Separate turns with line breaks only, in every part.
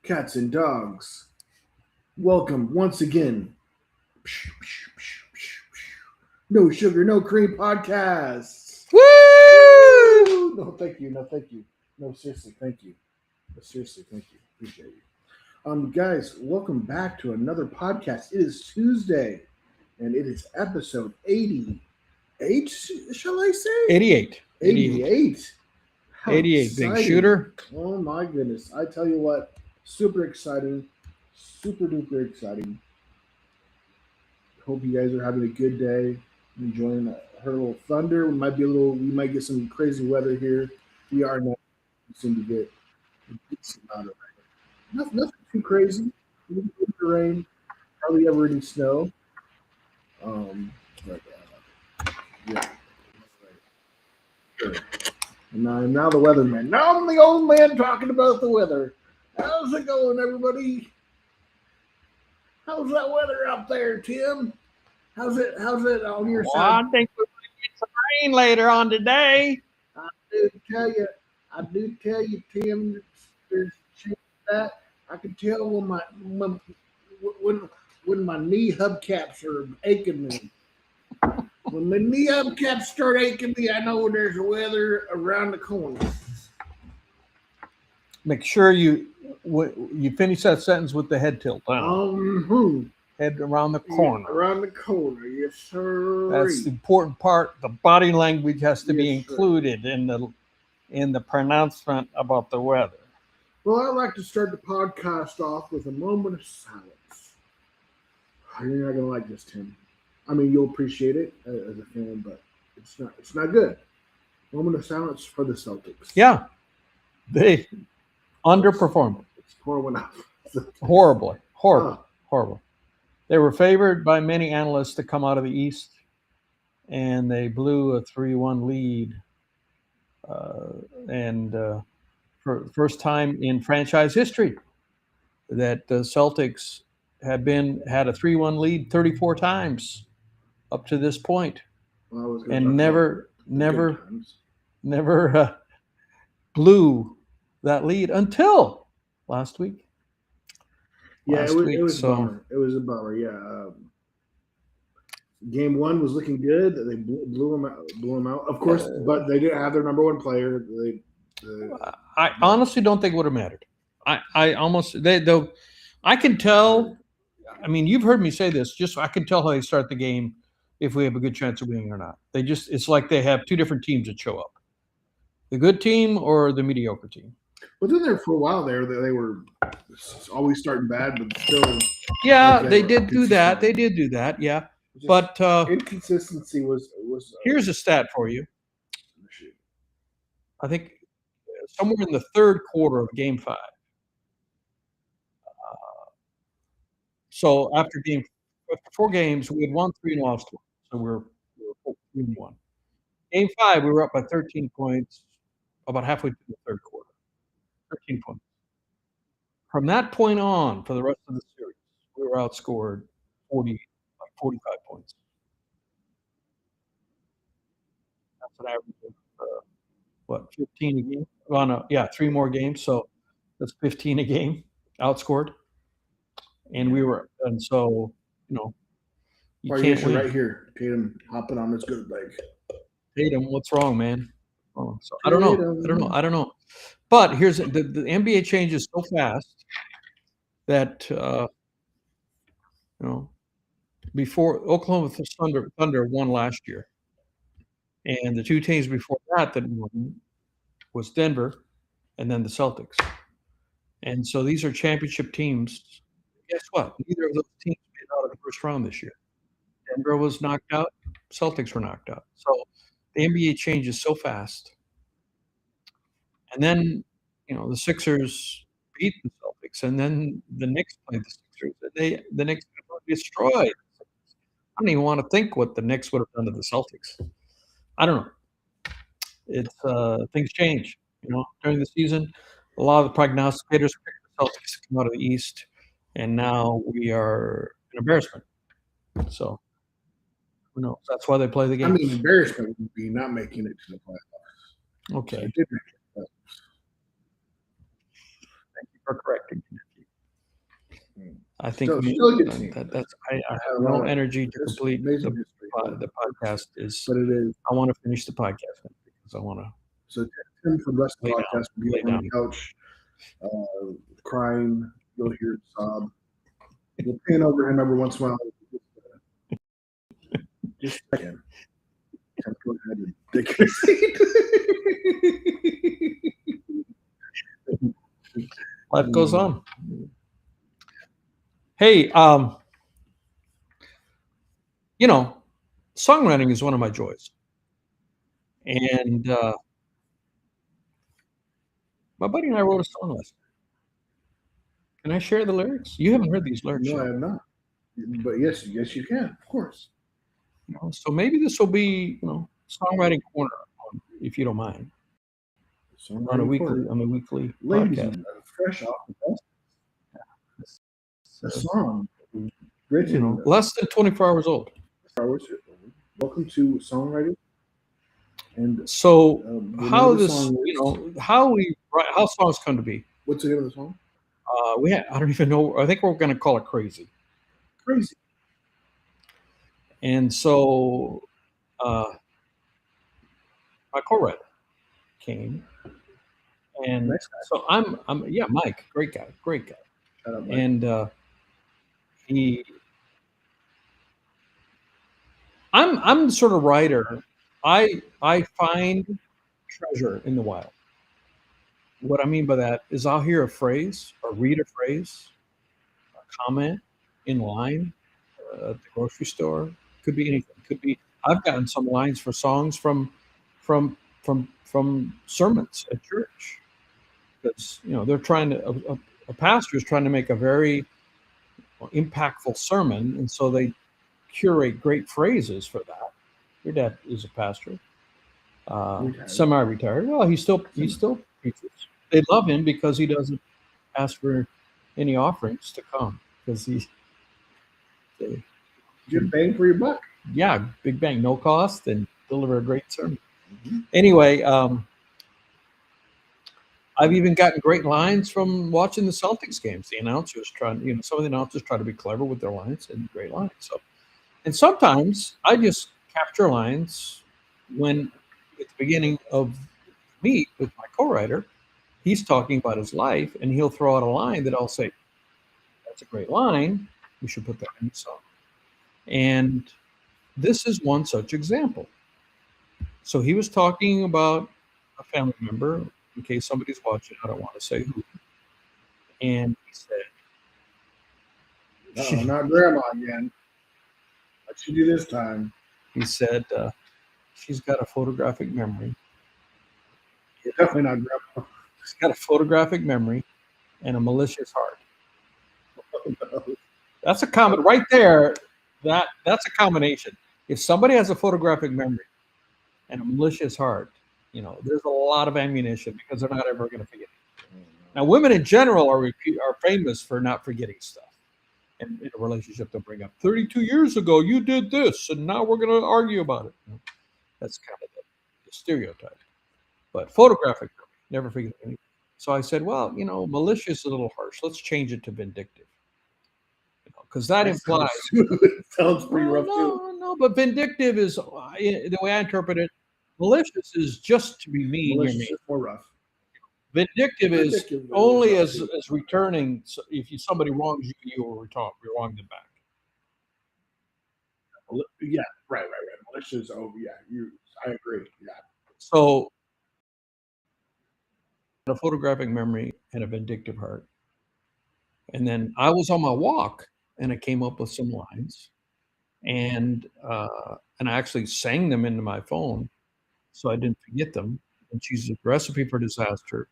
cats and dogs. Welcome once again. No Sugar, No Cream podcast.
Woo!
No, thank you. No, thank you. No, seriously, thank you. No, seriously, thank you. Appreciate you. Guys, welcome back to another podcast. It is Tuesday, and it is episode 88, shall I say?
88.
88. How
88, big
exciting.
shooter.
Oh my goodness. I tell you what, super exciting. Super duper exciting. Hope you guys are having a good day. Enjoying her little thunder. We might get some crazy weather here. We are not seem to get a decent amount of rain. Nothing too crazy. The rain. Hardly ever any snow. But yeah. Sure. And now the weatherman. Now I'm the old man talking about the weather. How's it going, everybody? How's that weather out there, Tim? How's it on your side?
I think we're going to get some rain later on today.
I do tell you, Tim. There's that I can tell when my knee hubcaps are aching me. When the knee hubcaps start aching me, I know there's weather around the corner.
Make sure you finish that sentence with the head tilt down. Head around the corner.
Yeah, around the corner, yes, sir.
That's the important part. The body language has to be
Yes, sir.
included in the pronouncement about the weather.
Well, I'd like to start the podcast off with a moment of silence. You're not gonna like this, Tim. I mean, you'll appreciate it as a fan, but it's not good. Moment of silence for the Celtics.
Yeah, they underperformed.
It's pour one out.
Horribly. They were favored by many analysts to come out of the East, and they blew a 3-1 lead. For the first time in franchise history that the Celtics had a 3-1 lead 34 times up to this point, and never blew that lead until last week.
Yeah, it was a bummer. It was a bummer. Yeah, game one was looking good. They blew them out. Of course, but they didn't have their number one player.
I honestly don't think it would have mattered. I can tell. I mean, you've heard me say this. I can tell how they start the game if we have a good chance of winning or not. It's like they have two different teams that show up: the good team or the mediocre team.
But then there for a while there, they were always starting bad, but still.
Yeah, they did do that. They did do that. Yeah, but
inconsistency was.
Here's a stat for you. I think somewhere in the third quarter of Game 5. So after 4 games, we had won 3 and lost 1. So we were 3-1. Game 5, we were up by 13 points about halfway through the third quarter. 13 points. From that point on, for the rest of the series, we were outscored 45 points. That's an average of 15 a game? Well, no, 3 more games, so that's 15 a game outscored. And so you can't win.
Right here, Tatum hopping on his good leg.
Tatum, what's wrong, man? Oh, so I don't know. But here's the NBA changes so fast that before Oklahoma Thunder won last year, and the 2 teams before that won was Denver and then the Celtics. And so these are championship teams. Guess what? Neither of those teams made it out of the first round this year. Denver was knocked out. Celtics were knocked out. So the NBA changes so fast. And then, the Sixers beat the Celtics, and then the Knicks played the Sixers. The Knicks were destroyed. I don't even want to think what the Knicks would have done to the Celtics. I don't know. It's things change. During the season, a lot of the prognosticators picked the Celtics to come out of the East, and now we are an embarrassment. So who knows? That's why they play the game.
I mean, embarrassment would be not making it to the playoffs.
Okay.
So they did make it.
Thank you for correcting me. I think
Still a good team.
I have no energy to complete
amazing history.
the podcast.
But it is.
I want to finish the podcast because I want to.
So Tim, for the rest of the
Lay
podcast, will be
lay
on the couch, crying. You'll hear him sob. We'll pan over him every once in a while. Just a second. Tim, go ahead and take your seat.
Life goes on. Hey, songwriting is one of my joys, and my buddy and I wrote a song last night. Can I share the lyrics? You haven't heard these lyrics
No, I
yet.
have not. But yes, you can, of course.
So maybe this will be, songwriting corner, if you don't mind, on a weekly
Ladies,
podcast.
fresh off the best. A song written
less than 24 hours old.
Welcome to Songwriting. And
so, how songs come to be?
What's the name of the song?
I don't even know. I think we're going to call it Crazy.
Crazy.
And so, my co-writer came, and
Nice guy.
so Mike, great guy.
Shout out, Mike.
And I'm the sort of writer. I find treasure in the wild. What I mean by that is I'll hear a phrase or read a phrase, a comment in line at the grocery store. Could be anything. Could be I've gotten some lines for songs from sermons at church, because they're trying to a pastor is trying to make a very impactful sermon, and so they curate great phrases for that. Your dad is a pastor, semi-retired. Well, he still preaches. They love him because he doesn't ask for any offerings to come, because
good bang for your buck.
Yeah, big bang, no cost, and deliver a great sermon. Mm-hmm. Anyway, I've even gotten great lines from watching the Celtics games. The announcers some of the announcers try to be clever with their lines, and great lines. So, and sometimes I just capture lines when at the beginning of meet with my co-writer, he's talking about his life, and he'll throw out a line that I'll say, "That's a great line. We should put that in the song." And this is one such example. So he was talking about a family member. In case somebody's watching, I don't want to say who. And he said,
not grandma again. What she do this time?
He said, she's got a photographic memory.
Yeah, definitely not grandma.
She's got a photographic memory and a malicious heart. That's a comment right there. That's a combination. If somebody has a photographic memory and a malicious heart, there's a lot of ammunition, because they're not ever going to forget it. Now, women in general are famous for not forgetting stuff. And in a relationship, they'll bring up 32 years ago, you did this, and now we're going to argue about it. That's kind of the stereotype. But photographic memory, never forget anything. So I said, well, malicious is a little harsh. Let's change it to vindictive. Because that implies
sounds pretty rough too.
No, but vindictive is the way I interpret it. Malicious is just to be mean.
Malicious is more rough.
Vindictive is only as returning. So if somebody wrongs you, you will wrong them back.
Yeah, right. Malicious. Oh, yeah. I agree. Yeah.
So, a photographic memory and a vindictive heart. And then I was on my walk, and I came up with some lines, and I actually sang them into my phone, so I didn't forget them. And she's a recipe for disaster.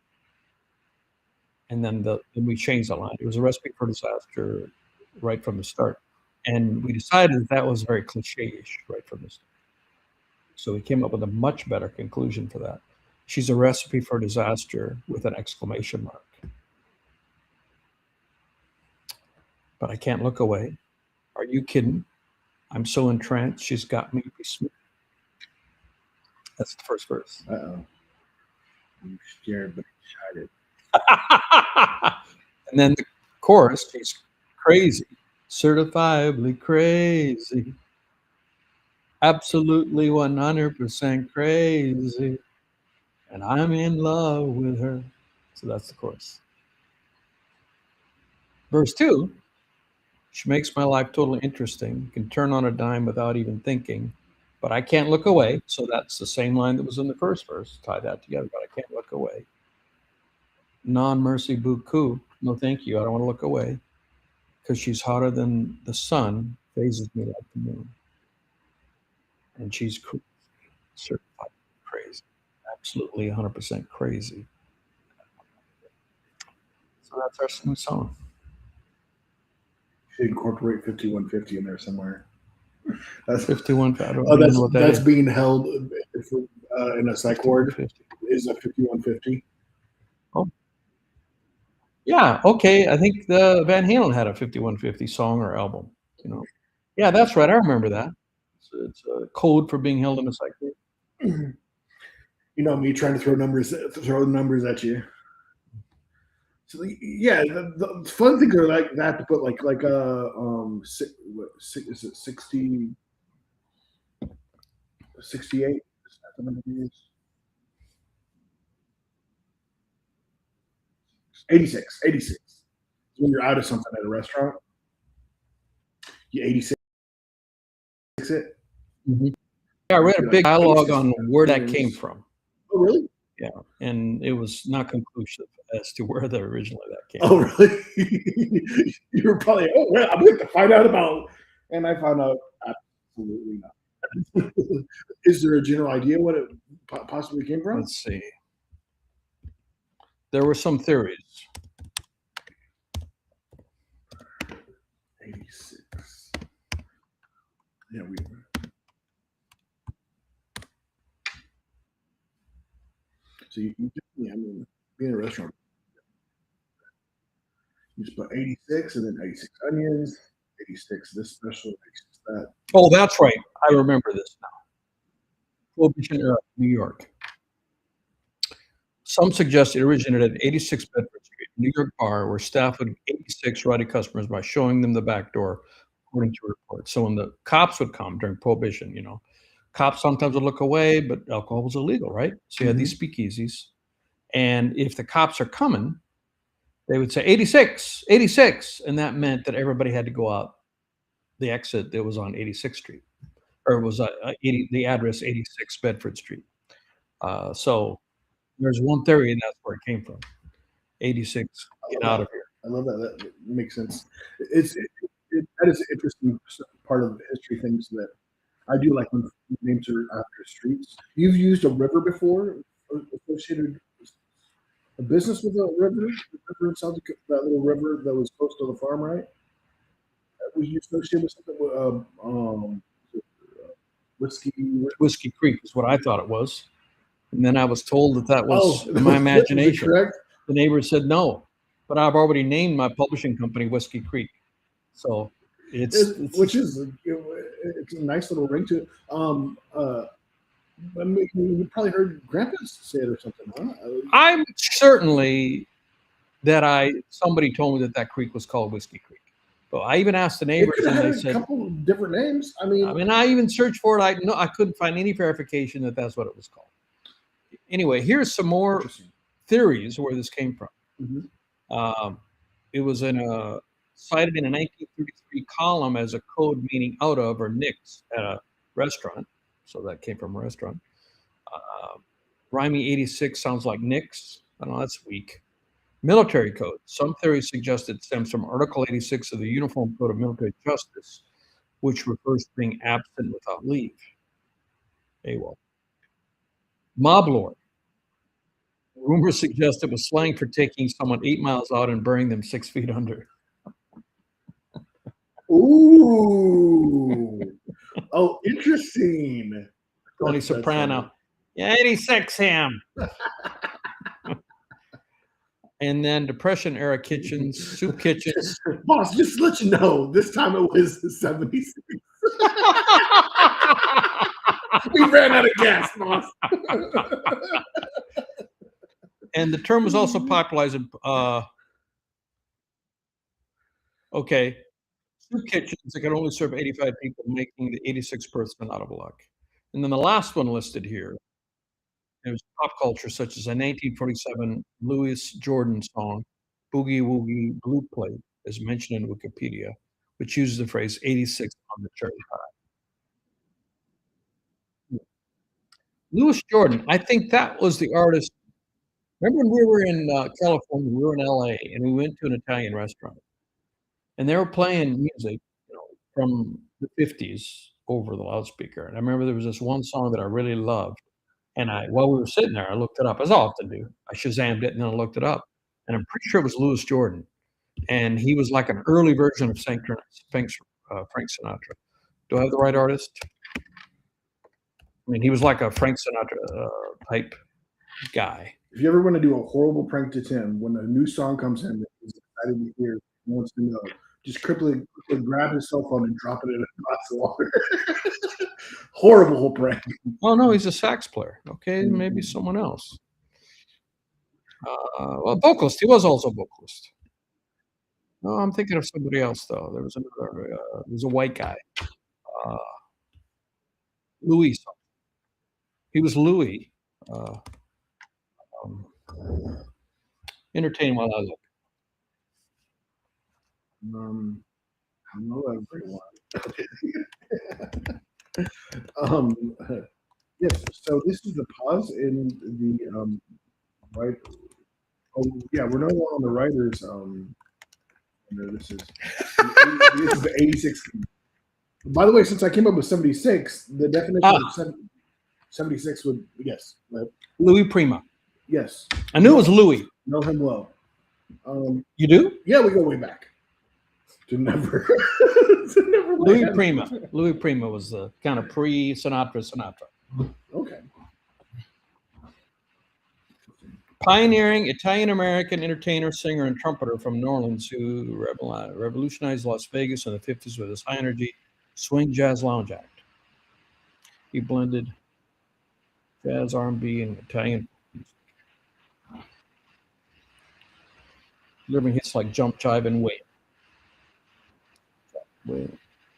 And then we changed the line. It was a recipe for disaster right from the start. And we decided that was very cliche-ish right from the start. So we came up with a much better conclusion for that. She's a recipe for disaster with an exclamation mark. But I can't look away. Are you kidding? I'm so entranced. She's got me besmoked. That's the first verse.
Uh-oh. I'm scared but excited.
And then the chorus, she's crazy, certifiably crazy, absolutely 100% crazy, and I'm in love with her. So that's the chorus. Verse 2, she makes my life totally interesting, can turn on a dime without even thinking, but I can't look away. So that's the same line that was in the first verse. Tie that together, but I can't look away. Non mercy beaucoup. No, thank you. I don't want to look away because she's hotter than the sun, phases me like the moon. And she's certified crazy, absolutely 100% crazy. So that's our new song.
Should incorporate 5150 in there somewhere. That's
51. I don't
oh,
even know what that
that's
is.
being held in a psych ward.
5150.
Is a 5150.
Oh, yeah. Okay. I think the Van Halen had a 5150 song or album. You know. Yeah, that's right. I remember that. It's a code for being held in a psych ward.
You know me trying to throw numbers at you. So yeah, the fun things are like that to put like is it 60, 68? 86. 86. When you're out of something at a restaurant, you 86 it.
Mm-hmm. Yeah, I read a big dialogue on where that came from.
Oh, really?
Yeah, and it was not conclusive as to where originally that came.
Oh, really? You were probably, oh, well, I'm going to find out about, and I found out absolutely not. Is there a general idea what it possibly came from?
Let's see. There were some theories.
86. Yeah, so you definitely, I mean, being in a restaurant, you just put 86 and then 86 onions, 86 this special, 86 that.
Oh, that's right. I remember this now. Prohibition era, New York. Some suggest it originated at 86 Bedford Street, a New York bar where staff would 86 rowdy customers by showing them the back door, according to reports. So when the cops would come during Prohibition, you know, cops sometimes would look away, but alcohol was illegal, right? So you had these speakeasies. And if the cops are coming, they would say 86, 86. And that meant that everybody had to go out the exit that was on 86th Street, or it was the address 86 Bedford Street. So there's one theory, and that's where it came from. 86, get out of here.
I love that. That makes sense. That is an interesting part of the history things that I do like when names are after streets. You've used a river before, associated a business with a river. The river in South Dakota, that little river that was close to the farm, right? Was you associated with something with
Whiskey Creek is what I thought it was. And then I was told that was my
was
imagination.
correct?
The neighbor said no, but I've already named my publishing company Whiskey Creek. So it's
a nice little ring to it. I mean, you probably heard Grandpa say it or something, huh?
I'm certainly that somebody told me that creek was called Whiskey Creek. So I even asked the neighbors, and they said
a couple of different names. I mean,
I even searched for it. I couldn't find any verification that that's what it was called. Anyway, here's some more theories where this came from.
Mm-hmm.
It was cited in a 1933 column as a code meaning out of or nix at a restaurant. So that came from a restaurant. Rhyming 86 sounds like nix. I don't know, that's weak. Military code. Some theories suggest it stems from Article 86 of the Uniform Code of Military Justice, which refers to being absent without leave. AWOL. Mob lord. Rumors suggest it was slang for taking someone 8 miles out and burying them 6 feet under.
Ooh. Oh, interesting.
Tony Soprano. Yeah, 86 him. And then Depression era kitchens, soup kitchens.
Boss, just to let you know, this time it was 76. We ran out of gas, boss.
And the term was also popularized. Okay. Soup kitchens that can only serve 85 people, making the 86th person out of luck. And then the last one listed here is pop culture, such as a 1947 Louis Jordan song, Boogie Woogie Blue Plate, is mentioned in Wikipedia, which uses the phrase 86 on the cherry pie. Louis Jordan, I think that was the artist. Remember when we were in California, we were in LA, and we went to an Italian restaurant, and they were playing music, from the 50s over the loudspeaker. And I remember there was this one song that I really loved. And while we were sitting there, I looked it up, as I often do. I Shazammed it and then I looked it up. And I'm pretty sure it was Louis Jordan. And he was like an early version of Frank Sinatra. Do I have the right artist? I mean, he was like a Frank Sinatra type guy.
If you ever want to do a horrible prank to Tim, when a new song comes in that he's excited to hear, he wants to know, just quickly grab his cell phone and drop it in a glass of water. Horrible prank.
Oh, no, he's a sax player. Okay, maybe someone else. Well, vocalist. He was also a vocalist. No, I'm thinking of somebody else, though. There was a white guy. Louis. He was Louis. Entertain while I look.
Hello, everyone. Yes, so this is the pause in the right. Oh, yeah, we're no longer on the writers. This is the 86. By the way, since I came up with 76, the definition of 76 would, yes.
Louis Prima.
Yes.
I knew it was Louis.
Know him well.
You do?
Yeah, we go way back. To never.
Louis Prima. Louis Prima was the kind of pre-Sinatra.
Okay.
Pioneering Italian-American entertainer, singer, and trumpeter from New Orleans who revolutionized Las Vegas in the 50s with his high-energy swing jazz lounge act. He blended jazz, R&B, and Italian music, delivering hits like Jump, Jive, and Wait,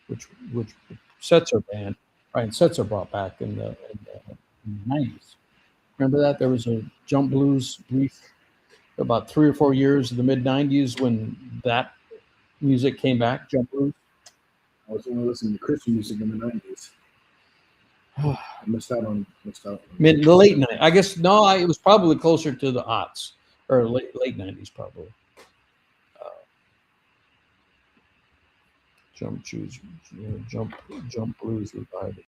which Setzer band, Brian Setzer brought back in the 90s. Remember that? There was a jump blues brief about 3 or 4 years in the mid-90s when that music came back, jump blues.
I was only listening to Christian music in the 90s. I missed out on
the late 90s. I guess, no, it was probably closer to the aughts, or late 90s probably. Jump blues revival.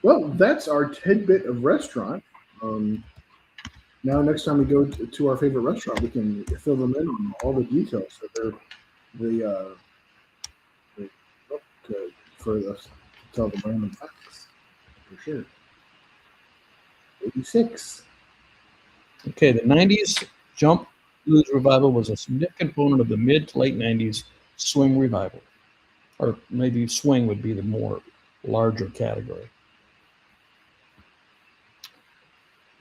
Well, that's our tidbit of restaurant. Now, next time we go to our favorite restaurant, we can fill them in on all the details. So for us to tell the random facts, for sure. 86.
Okay, the 90s jump blues revival was a significant component of the mid to late 90s swing revival, or maybe swing would be the more larger category.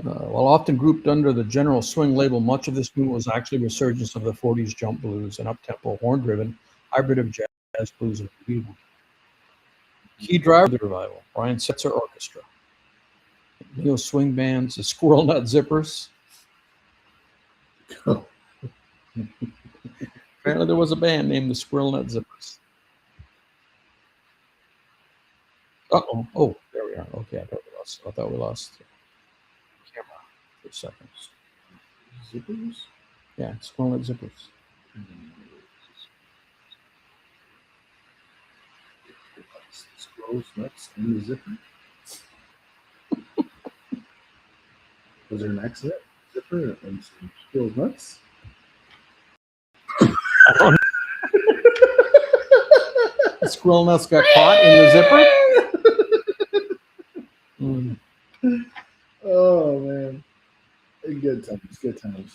While often grouped under the general swing label, much of this movement was actually a resurgence of the 40s jump blues, an up-tempo, horn-driven hybrid of jazz, blues, and bebop. Key driver of the revival, Brian Setzer Orchestra, neo swing bands, the Squirrel Nut Zippers. Apparently, there was a band named the Squirrel Nut Zippers. Oh, there we are. Okay, I thought we lost camera for a second.
Zippers?
Yeah, Squirrel Nut Zippers.
Squirrels, nuts, and the zipper. Was there an accident? Zipper and some squirrels, nuts?
The squirrel nuts got caught in the zipper.
Oh man, good times, good times.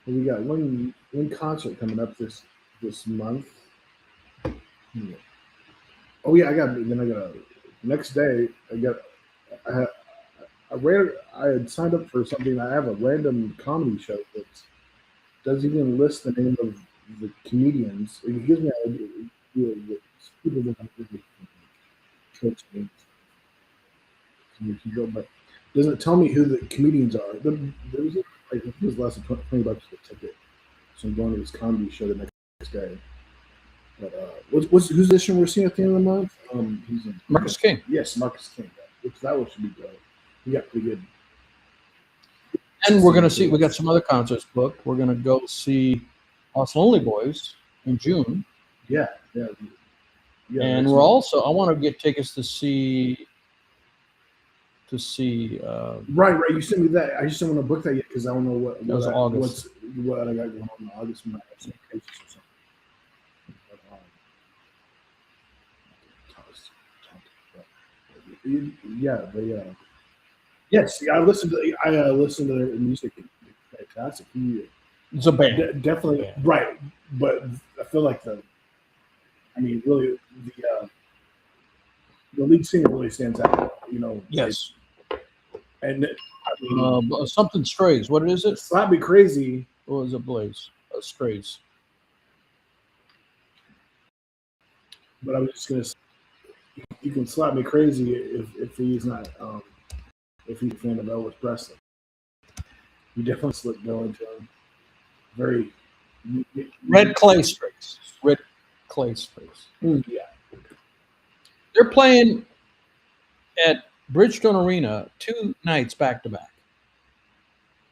Well, we got one concert coming up this month. Oh yeah, I got next day. I had signed up for something. I have a random comedy show that doesn't even list the name of the comedians. It gives me an idea of the people that I'm really coaching, but doesn't tell me who the comedians are. There's like it was less than $20 for the ticket, so I'm going to this comedy show the next day. But who's this one we're seeing at the end of the month? He's in
Marcus King.
Yes, Marcus King. Which that one should be good. He got pretty good.
And we're gonna see. We got some other concerts booked. We're gonna go see Us Lonely Boys in June.
Yeah.
And we're also. I want to get tickets to see.
Right. You sent me that. I just don't want to book that yet because I don't know what I got going on in August. When I have some cases or something. Yeah, yes, I listened to their music. It's fantastic.
It's a band,
definitely right, but I feel like really the lead singer really stands out.
Yes.
And
something Strays. What is it?
Slap Me Crazy.
What was it, Blaze? Strays.
But I was just gonna say, you can slap me crazy if he's not if he's a fan of Elvis Presley. You definitely slip going to him. Very
Red Clay Strays. Red Clay Strays.
Yeah.
They're playing at Bridgestone Arena 2 nights back to back.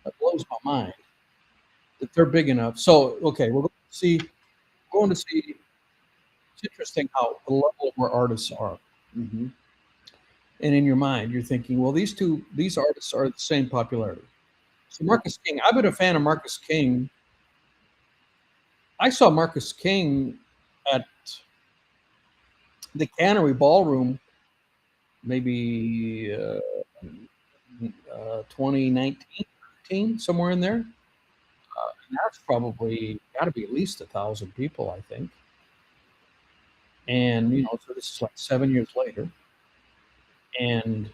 That blows my mind that they're big enough. So, okay, we're going to see. It's interesting how the level of where artists are.
Mm-hmm.
And in your mind, you're thinking, well, these artists are the same popularity. So Marcus King, I've been a fan of Marcus King. I saw Marcus King at the Cannery Ballroom maybe 2019, somewhere in there. And that's probably got to be at least 1,000 people, I think. And, so this is like 7 years later. And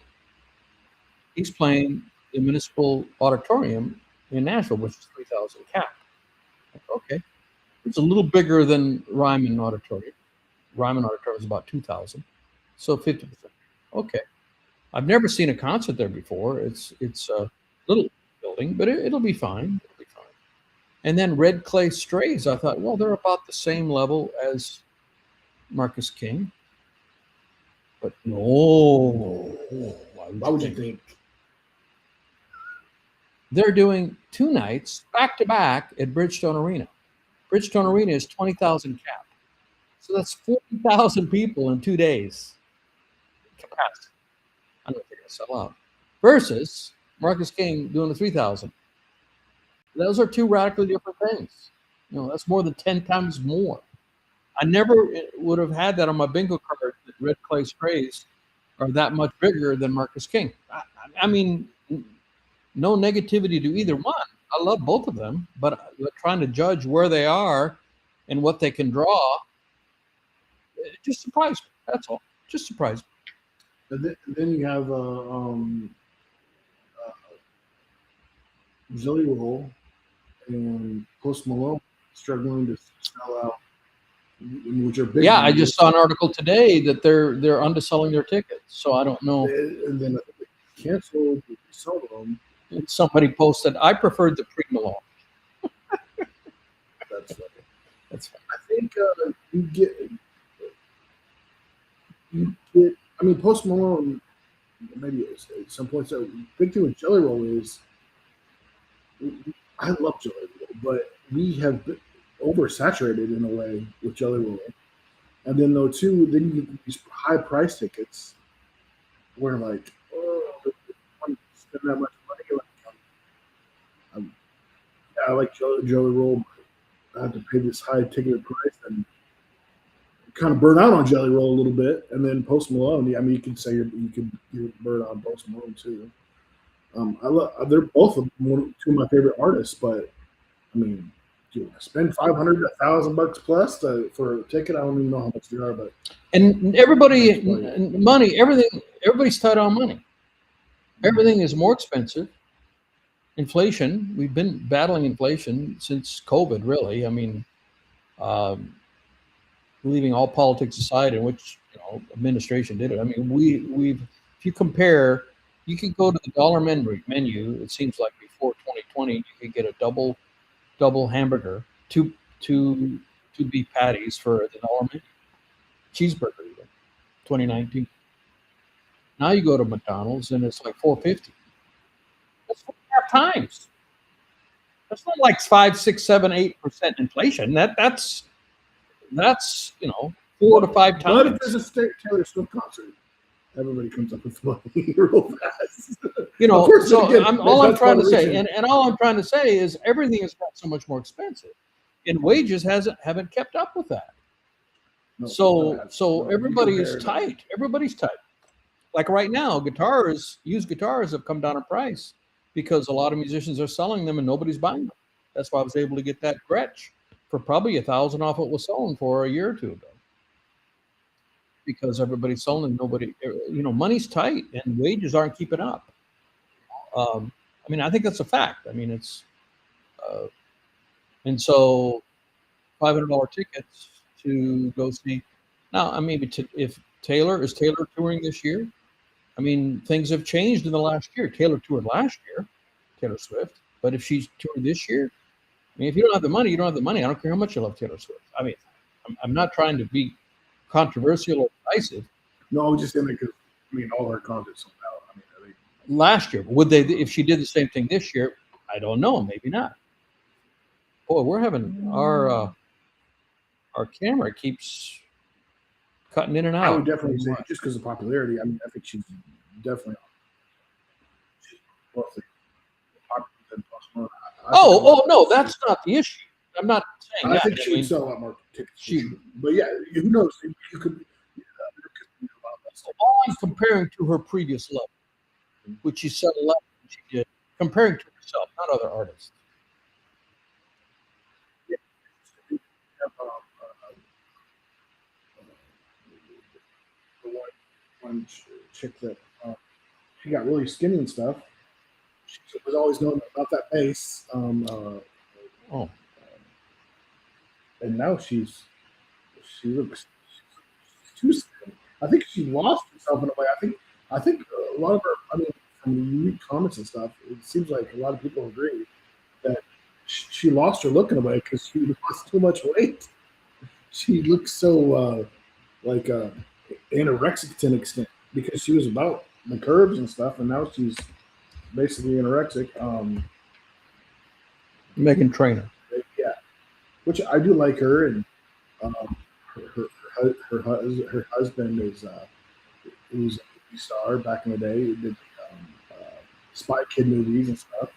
he's playing the Municipal Auditorium in Nashville, which is 3,000 cap. Okay. It's a little bigger than Ryman Auditorium. Ryman Auditorium is about 2,000. So 50%. Okay. I've never seen a concert there before. It's a little building, but it'll be fine. It'll be fine. And then Red Clay Strays, I thought, well, they're about the same level as Marcus King. But no.
Why would you think?
They're doing 2 nights back to back at Bridgestone Arena. Bridgestone Arena is 20,000 cap. So that's 40,000 people in 2 days. Capacity. I don't think they're going to sell out. Versus Marcus King doing the 3,000. Those are 2 radically different things. That's more than 10 times more. I never would have had that on my bingo card that Red Clay Strays are that much bigger than Marcus King. I mean, no negativity to either one. I love both of them, but trying to judge where they are and what they can draw, it just surprised me. That's all. Just surprised me.
And then you have Jelly Roll and Post Malone struggling to sell out. Which are big.
Yeah, I just saw an article today that they're underselling their tickets. So I don't know.
And then they canceled some of them.
And somebody posted, I preferred the pre-Malone.
That's funny. That's funny. I think you get. I mean, Post Malone. Maybe at some point. So big thing with Jelly Roll is, I love Jelly Roll, but we have been oversaturated in a way with Jelly Roll, and then then you get these high price tickets where like, oh, I want to spend that much money. Like, I like Jelly Roll, but I have to pay this high ticket price and kind of burn out on Jelly Roll a little bit. And then Post Malone, I mean, you could say you burn out on Post Malone too. They're both 2 of my favorite artists, but I mean, do you spend $500, $1,000 plus for a ticket? I don't even know how much they are, but
and everybody, money, everything, everybody's tied on money. Everything is more expensive. Inflation, we've been battling inflation since COVID, really. I mean, um, leaving all politics aside, in which administration did it. I mean, we've if you compare, you could go to the dollar menu. It seems like before 2020, you could get a double hamburger, two beef patties for the dollar menu, cheeseburger even 2019. Now you go to McDonald's and it's like 4.50. That's 4.5 times. That's not like 5, 6, 7, 8% inflation. That's 4 to 5
But if
times.
there's a Taylor Swift concert, everybody comes up with money real fast.
So all I'm
that's
trying to say,
moderation.
and all I'm trying to say is everything has got so much more expensive, and wages haven't kept up with that.
No,
So
you
everybody is
compare
tight. Everybody's tight. Like right now, used guitars have come down in price because a lot of musicians are selling them and nobody's buying them. That's why I was able to get that Gretsch for probably $1,000 off what was selling for a year or two ago. Because everybody's selling, nobody, money's tight and wages aren't keeping up. I mean, I think that's a fact. I mean, and so $500 tickets to go see. Now, I mean, if Taylor touring this year, I mean, things have changed in the last year. Taylor toured last year, Taylor Swift. But if she's touring this year, I mean, if you don't have the money, you don't have the money. I don't care how much you love Taylor Swift. I mean, I'm not trying to be controversial or divisive.
No, I was just saying because all her concerts sold out. I mean,
Last year, would they? If she did the same thing this year, I don't know. Maybe not. Boy, we're having our camera keeps cutting in and out.
I would definitely say just because of popularity. I mean, I think she's definitely more popular than Post Malone.
Oh no, that's not the issue. I'm not saying that.
I think she would sell a lot more tickets. But yeah, who knows? You could.
All I'm comparing to her previous level, which she said a lot she did, comparing to herself, not other artists.
Yeah. The one chick that she got really skinny and stuff. She was always known about that bass. And now she looks too skinny. I think she lost herself in a way. I think a lot of her. I mean, from you read comments and stuff, it seems like a lot of people agree that she lost her look in a way because she lost too much weight. She looks so anorexic to an extent because she was about the curves and stuff, and now she's basically anorexic.
Meghan Trainor.
Yeah, which I do like her, and her husband is who's a movie star back in the day. He did Spy Kid movies and stuff.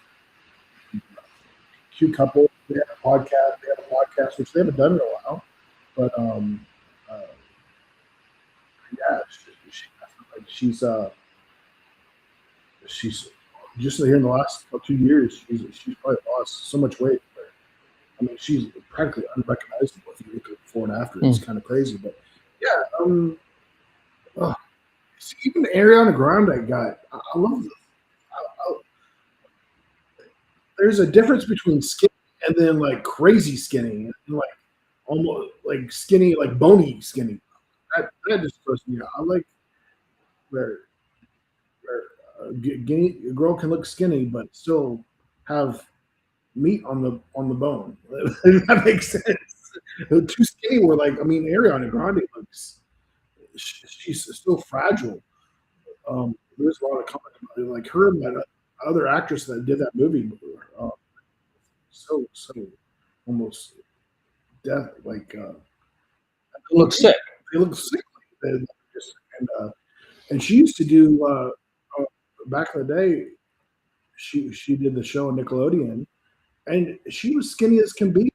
Cute couple. They have a podcast, which they haven't done in a while. But yeah, she's just here in the last 2 years. She's probably lost so much weight. I mean, she's practically unrecognizable if you look at before and after. It's kind of crazy, but yeah. Even Ariana Grande guy, I love this. There's a difference between skinny and then like crazy skinny, and like almost like skinny, like bony skinny. That just throws me out. I like where a girl can look skinny but still have meat on the bone. That makes sense. Too skinny. Where Ariana Grande looks. She's still fragile. There's a lot of comments about it, like her and that other actress that did that movie. So almost death. Like
they look sick.
They look sick. And she used to do back in the day. She did the show on Nickelodeon, and she was skinny as can be, and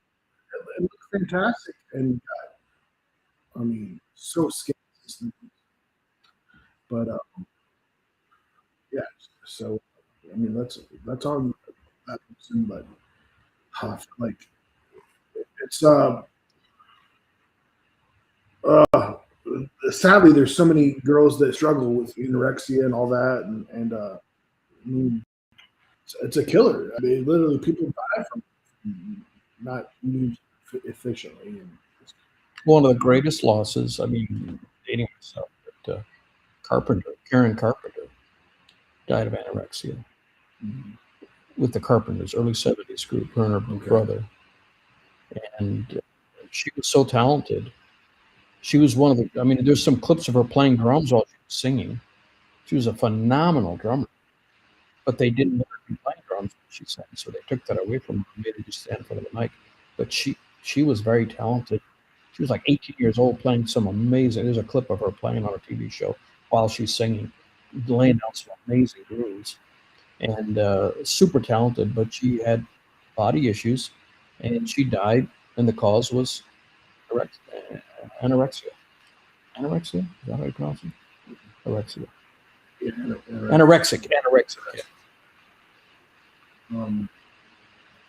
looked fantastic. And I mean, so skinny. But yeah. So I mean, that's on that person, but like it's sadly there's so many girls that struggle with anorexia and all that, and mean, it's a killer. I mean, literally, people die from not used efficiently. And
One of the greatest losses, I mean, dating myself, but Karen Carpenter, died of anorexia with the Carpenters, early 70s group, her and her brother. And she was so talented. She was one of the, I mean, there's some clips of her playing drums while she was singing. She was a phenomenal drummer, but they didn't let her be playing drums when she sang, so they took that away from her and made her just stand in front of the mic. But she was very talented. She was like 18 years old playing some amazing, there's a clip of her playing on a TV show while she's singing, laying down some amazing grooves. And super talented, but she had body issues, and she died, and the cause was anorexia. Anorexia? Is that how you pronounce it? Anorexia.
yeah,
Anorexic.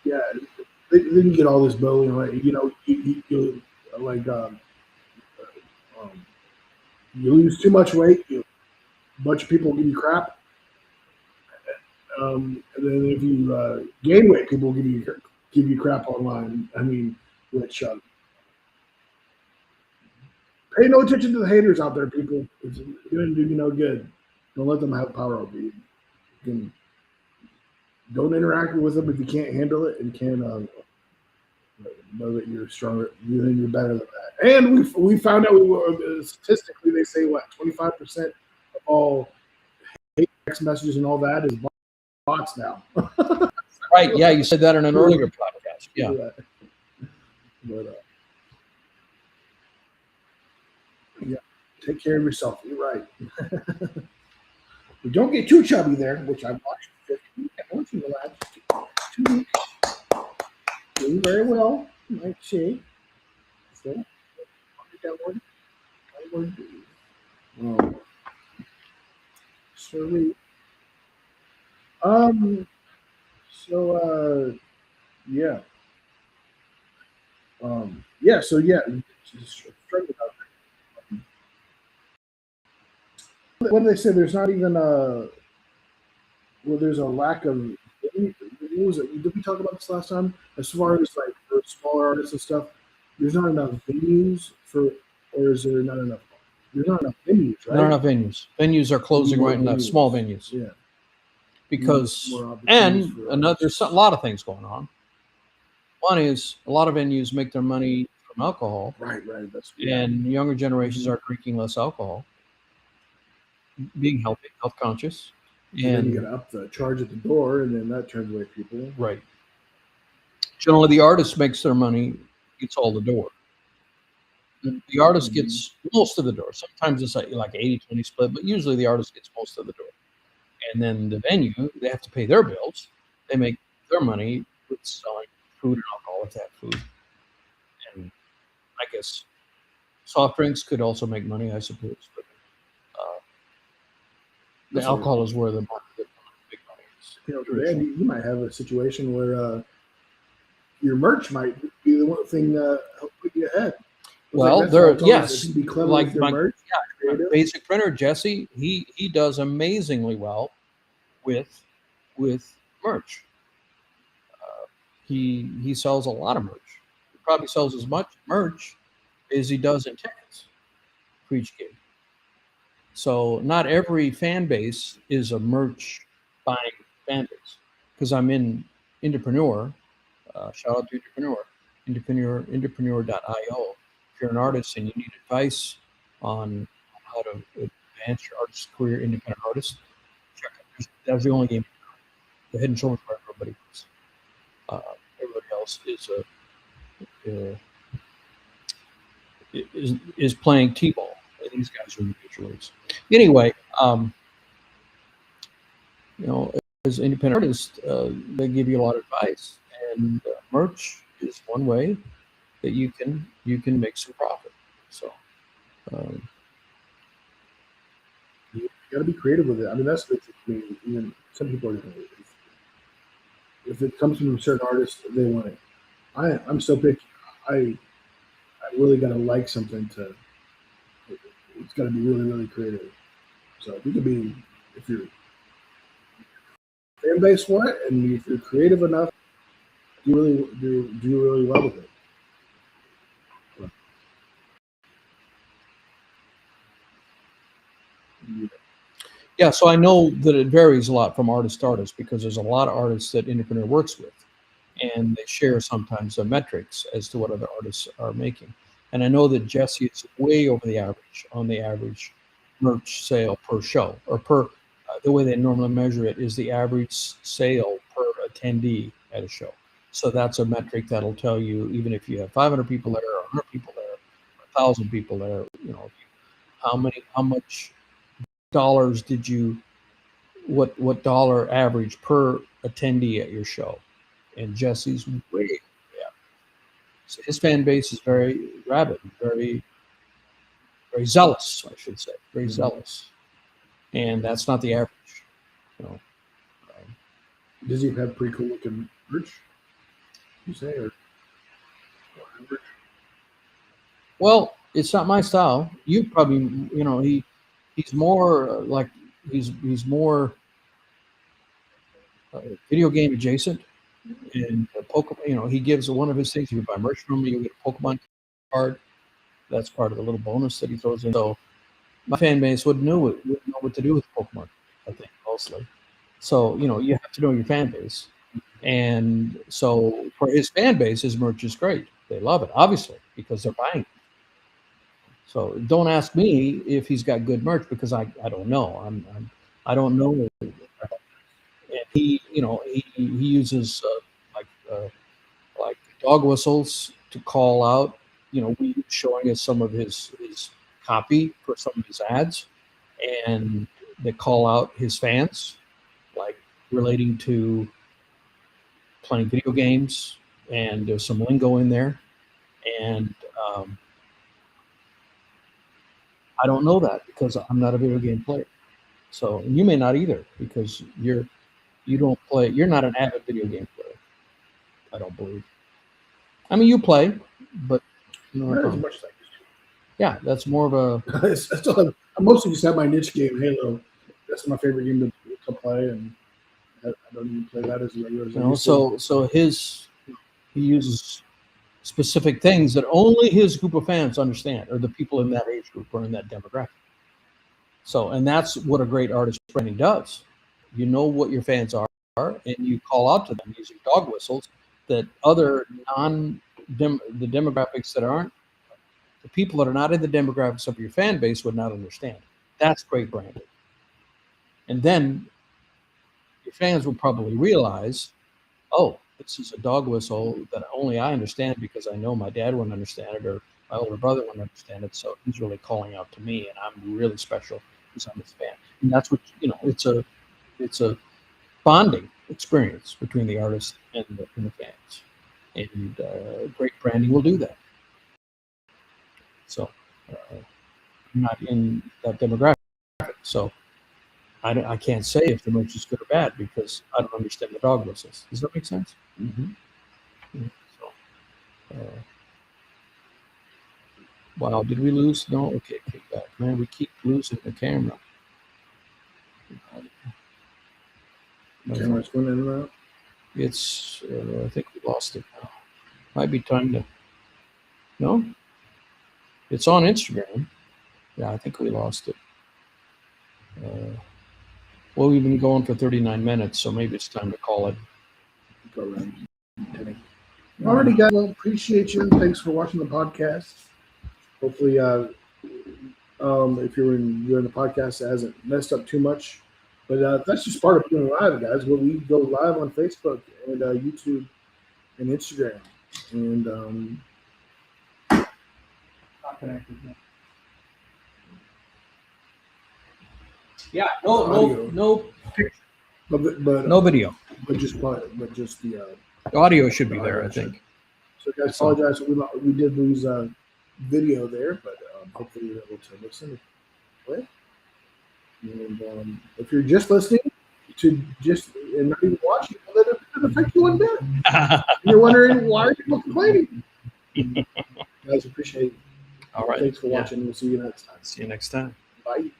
Yeah, then you get all this bullying, right? You know, you like you lose too much weight, a bunch of people give you crap, and then if you gain weight, people give you crap online. I mean, which pay no attention to the haters out there, people. It's going to do you no good. Don't let them have power over you. Don't interact with them if you can't handle it and can't know that you're stronger. You're better than that. And we found out statistically they say what 25% of all hate text messages and all that is bots now.
Right? Yeah, you said that in an earlier podcast. Yeah.
But yeah, take care of yourself. You're right. But don't get too chubby there, which I've watched. I want you to relax. 2 weeks. Doing very well. You might see. So, downward. Sorry. So yeah. Yeah, so yeah. What do they say? There's not even there's a lack of did we talk about this last time? As far as like for smaller artists and stuff, there's not enough venues for, or is there not enough? There's not enough venues, right?
Not enough venues. Venues are closing right now. Small venues.
Yeah.
Because there's a lot of things going on. One is a lot of venues make their money from alcohol.
Right.
And younger generations are drinking less alcohol, being healthy, health conscious.
And then you got to up the charge at the door, and then that turns away people.
Right. Generally, the artist makes their money, gets all the door. The artist gets most of the door. Sometimes it's like 80-20 split, but usually the artist gets most of the door. And then the venue, they have to pay their bills. They make their money with selling food and alcohol if they have food. And I guess soft drinks could also make money, I suppose. But the alcohol is where the big money is.
You might have a situation where your merch might be the one thing help put you ahead.
Well, yes,
be clever
like
with your merch.
My basic printer, Jesse, he does amazingly well with merch. He sells a lot of merch. He probably sells as much merch as he does in tickets for each gig. So not every fan base is a merch buying fan base. Because I'm in Entrepreneur. Shout out to Entrepreneur.io. If you're an artist and you need advice on how to advance your artist career, independent artist, check it. That's the only game. The Head and Shoulders for everybody else. Everybody else is playing t-ball. And these guys are individuals. Anyway, as independent artists, they give you a lot of advice, and merch is one way that you can make some profit. So
you got to be creative with it. I mean, that's the thing. Even some people are if it comes from a certain artist, they want it. I'm so picky. I really got to like something to. It's got to be really, really creative. So if you could be, if you're fan base for it, and if you're creative enough, you really do really well with it.
Yeah, so I know that it varies a lot from artist to artist because there's a lot of artists that Entrepreneur works with, and they share sometimes the metrics as to what other artists are making. And I know that Jesse is way over the average on the average merch sale per show, or per the way they normally measure it is the average sale per attendee at a show. So that's a metric that'll tell you, even if you have 500 people there, or 100 people there, 1,000 people there, how much dollars did you, what dollar average per attendee at your show? And Jesse's way, yeah. So his fan base is very rabid, very zealous, I should say, very zealous, and that's not the average. You know,
Does he have pretty cool looking merch? You say or average?
well, it's not my style. You probably, he's more like he's more video game adjacent. And Pokemon, he gives one of his things. If you buy merch from me, you get a Pokemon card. That's part of the little bonus that he throws in. So my fan base wouldn't know what to do with Pokemon, I think, mostly. So, you have to know your fan base. And so for his fan base, his merch is great. They love it, obviously, because they're buying it. So don't ask me if he's got good merch because I don't know. I don't know. And he uses like dog whistles to call out. We showing us some of his copy for some of his ads, and they call out his fans, like relating to playing video games, and there's some lingo in there, and I don't know that because I'm not a video game player. So, and you may not either because you don't play. You're not an avid video game player. I don't believe. I mean, you play, but
Not as much as I used to.
yeah, that's more of a.
I mostly just have my niche game, Halo. That's my favorite game to play, and I don't even play that as regular as I used to.
So he uses specific things that only his group of fans understand, or the people in that age group or in that demographic. So, and that's what a great artist branding does. You know what your fans are, and you call out to them using dog whistles that other the demographics that aren't, the people that are not in the demographics of your fan base would not understand. That's great branding. And then your fans will probably realize, oh, this is a dog whistle that only I understand because I know my dad wouldn't understand it or my older brother wouldn't understand it. So he's really calling out to me, and I'm really special because I'm his fan. And that's what it's a bonding experience between the artist and the fans. And great branding will do that. So I'm not in that demographic, so I can't say if the merch is good or bad because I don't understand the dog whistles. Does that make sense?
Mm-hmm.
Yeah, so, wow, did we lose? No? Okay, kick back. Man, we keep losing the camera.
Camera's going in and out.
It's, I think we lost it now. Might be time to, no? It's on Instagram. Yeah, I think we lost it. Well, we've been going for 39 minutes, so maybe it's time to call it.
Go around. Alrighty, guys. Well, appreciate you. Thanks for watching the podcast. Hopefully, if you're enjoying the podcast, it hasn't messed up too much. But that's just part of doing live, guys. Where we go live on Facebook and YouTube and Instagram. And
Not connected. Yeah, no picture.
But
No video.
But just the
audio should be there, I think.
So, guys, apologize. We did lose video there, but hopefully you're able to listen. And if you're just listening to and not even watching, well, then it doesn't affect you one bit. You're wondering why are people complaining? Guys, appreciate it.
All right.
Thanks for watching. We'll see you next time.
See you next time.
Bye.